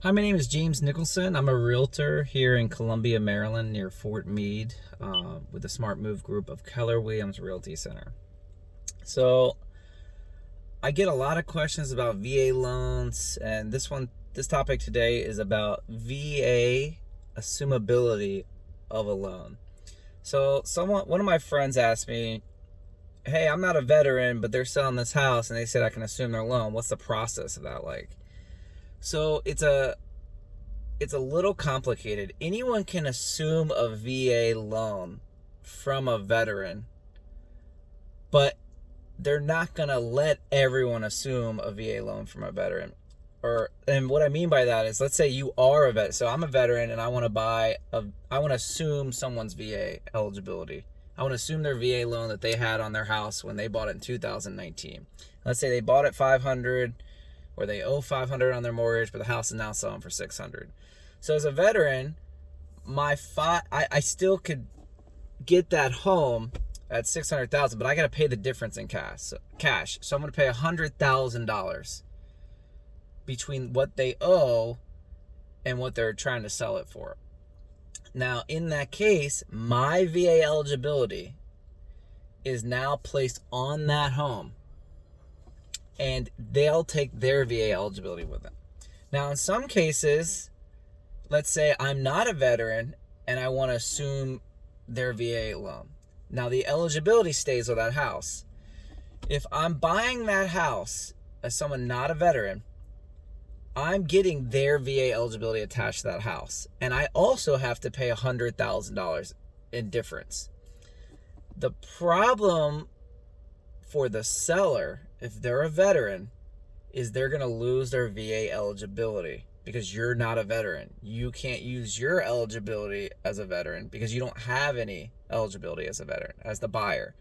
Hi, my name is James Nicholson. I'm a realtor here in Columbia, Maryland, near Fort Meade, with the Smart Move Group of Keller Williams Realty Center. So, I get a lot of questions about VA loans, and this topic today is about VA assumability of a loan. So, one of my friends asked me, "Hey, I'm not a veteran, but they're selling this house, and they said I can assume their loan. What's the process of that like?" So, it's a little complicated. Anyone can assume a VA loan from a veteran, but they're not going to let everyone assume a VA loan from a veteran. And what I mean by that is, let's say you are a vet. So I'm a veteran and I want to assume someone's VA eligibility. I want to assume their VA loan that they had on their house when they bought it in 2019. Let's say they bought it 500, or they owe 500 on their mortgage, but the house is now selling for 600. So as a veteran, I still could get that home at 600,000, but I got to pay the difference in cash. So I'm going to pay $100,000 between what they owe and what they're trying to sell it for. Now, in that case, my VA eligibility is now placed on that home, and they'll take their VA eligibility with them. Now, in some cases, let's say I'm not a veteran and I want to assume their VA loan. Now, the eligibility stays with that house. If I'm buying that house as someone not a veteran, I'm getting their VA eligibility attached to that house. And I also have to pay $100,000 in difference. The problem for the seller, if they're a veteran, is they're going to lose their VA eligibility because you're not a veteran. You can't use your eligibility as a veteran because you don't have any eligibility as a veteran, as the buyer.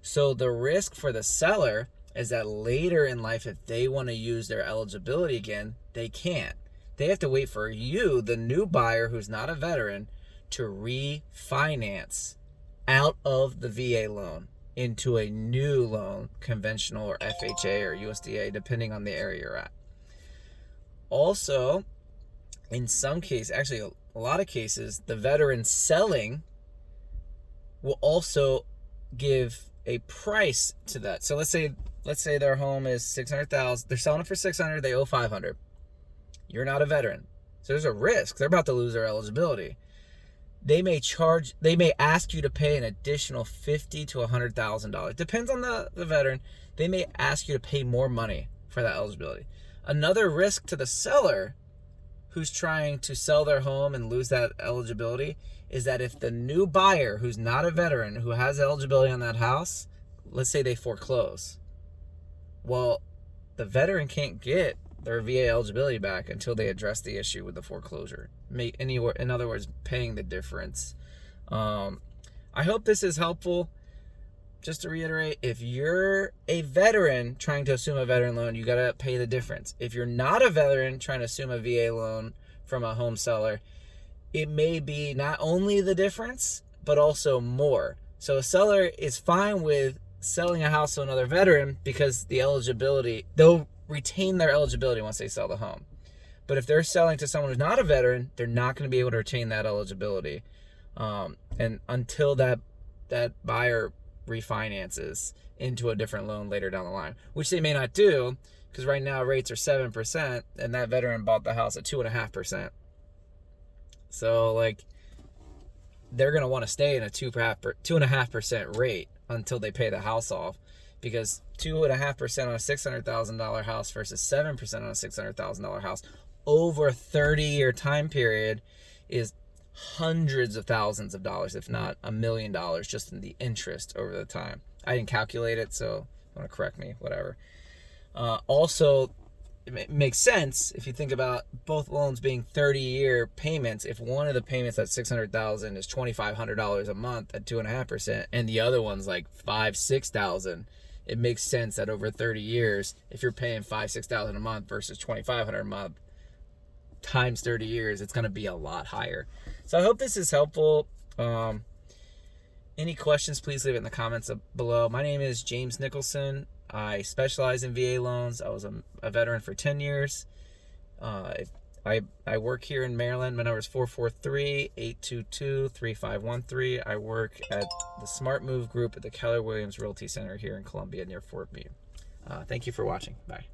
So the risk for the seller is that later in life, if they want to use their eligibility again, they can't. They have to wait for you, the new buyer who's not a veteran, to refinance out of the VA loan into a new loan, conventional or FHA or USDA, depending on the area you're at. Also, in some cases, actually a lot of cases, the veteran selling will also give a price to that. So let's say their home is 600,000. They're selling it for 600. They owe 500. You're not a veteran, so there's a risk. They're about to lose their eligibility. They may ask you to pay an additional $50,000 to $100,000. Depends on the veteran. They may ask you to pay more money for that eligibility. Another risk to the seller who's trying to sell their home and lose that eligibility is that if the new buyer who's not a veteran, who has eligibility on that house, let's say they foreclose, well, the veteran can't get their VA eligibility back until they address the issue with the foreclosure. In other words, paying the difference. I hope this is helpful. Just to reiterate, if you're a veteran trying to assume a veteran loan, you got to pay the difference. If you're not a veteran trying to assume a VA loan from a home seller, it may be not only the difference, but also more. So a seller is fine with selling a house to another veteran because the eligibility, they'll retain their eligibility once they sell the home. But if they're selling to someone who's not a veteran, they're not going to be able to retain that eligibility. And until that buyer refinances into a different loan later down the line, which they may not do because right now rates are 7% and that veteran bought the house at 2.5%. So like they're going to want to stay in a 2.5% rate until they pay the house off, because 2.5% on a $600,000 house versus 7% on a $600,000 house over a 30-year time period is hundreds of thousands of dollars, if not $1 million, just in the interest over the time. I didn't calculate it, so you want to correct me, whatever. Also, it makes sense if you think about both loans being 30-year payments. If one of the payments at $600,000 is $2,500 a month at 2.5%, and the other one's like $5,000-$6,000, it makes sense that over 30 years, if you're paying $5,000-$6,000 a month versus $2,500 a month times 30 years, it's going to be a lot higher. So I hope this is helpful. Any questions, please leave it in the comments below. My name is James Nicholson. I specialize in VA loans. I was a veteran for 10 years. I work here in Maryland. My number is 443-822-3513. I work at the Smart Move Group at the Keller Williams Realty Center here in Columbia near Fort Meade. Thank you for watching. Bye.